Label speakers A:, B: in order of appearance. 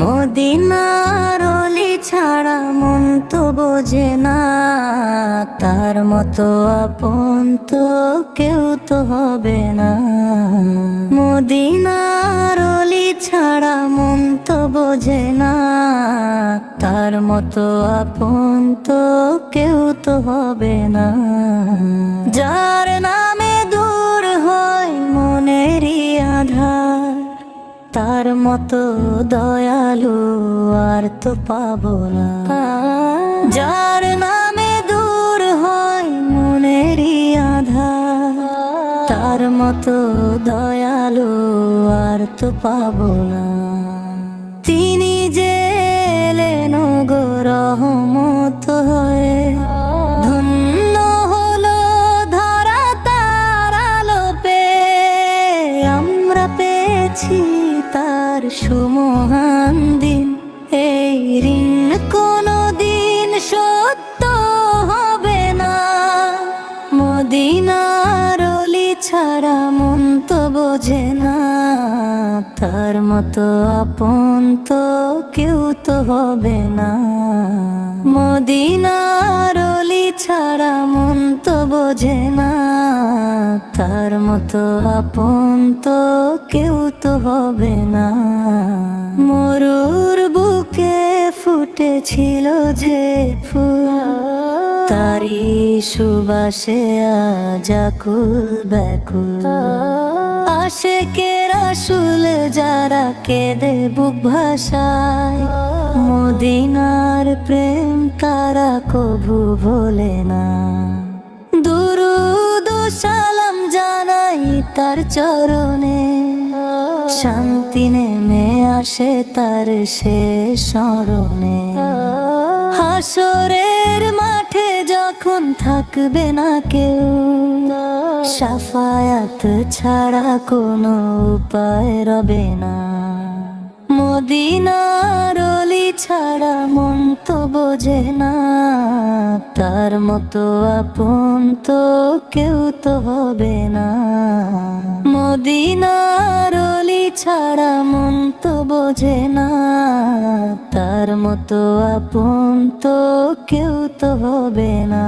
A: মদিনার অলি ছাড়া মন তো বোঝে না, তার মতো আপন তো কেউ তো হবে না। মদিনার অলি ছাড়া মন তো বোঝে না, তার মতো আপন তো কেউ তো হবে না। যার নামে দূর হয় মনেরই আধার, তার মতো দয়ালু আর তো পাবো না। যার নামে দূর হয় মনেরই আধার, তার মতো দয়ালু আর তো পাবো না। তিনি যে এলেন গো রহমত হয়ে, ধন্য হলো ধরা তার আলো পেয়ে। আমরা পেয়েছি তার সুমহান দিন, এই ঋণ কোনো দিন সত্য হবে না। মদিনার অলি ছাড়া মন তো বোঝে না, তার মতো আপন তো কেউ তো হবে না। মদিনার অলি ছাড়া মন তো বোঝে না, তার মতো আপন তো কেউ তো হবে না। মরুর বুকে ফুটেছিল যে ফুল, তারি সুবাসে আজ আকুল ব্যাকুল। আশেকে রাসূল যারা কেঁদে বুক ভাসায়, মদিনার প্রেম তারা কভু ভোলে না। দুরুদ ও সালাম জানাই তার চরণে, শান্তি নেমে আসে তার শেষ স্মরণে। হাসরের মাঠে যখন থাকবে না কেউ, শাফায়াত ছাড়া কোনো উপায় রবে না। মদিনার অলি ছাড়া মন তো বোঝে না, তার মতো আপন তো কেউ তো হবে না। মদিনার অলি ছাড়া মন তো বোঝে না, তার মতো আপন তো কেউ তো হবে না।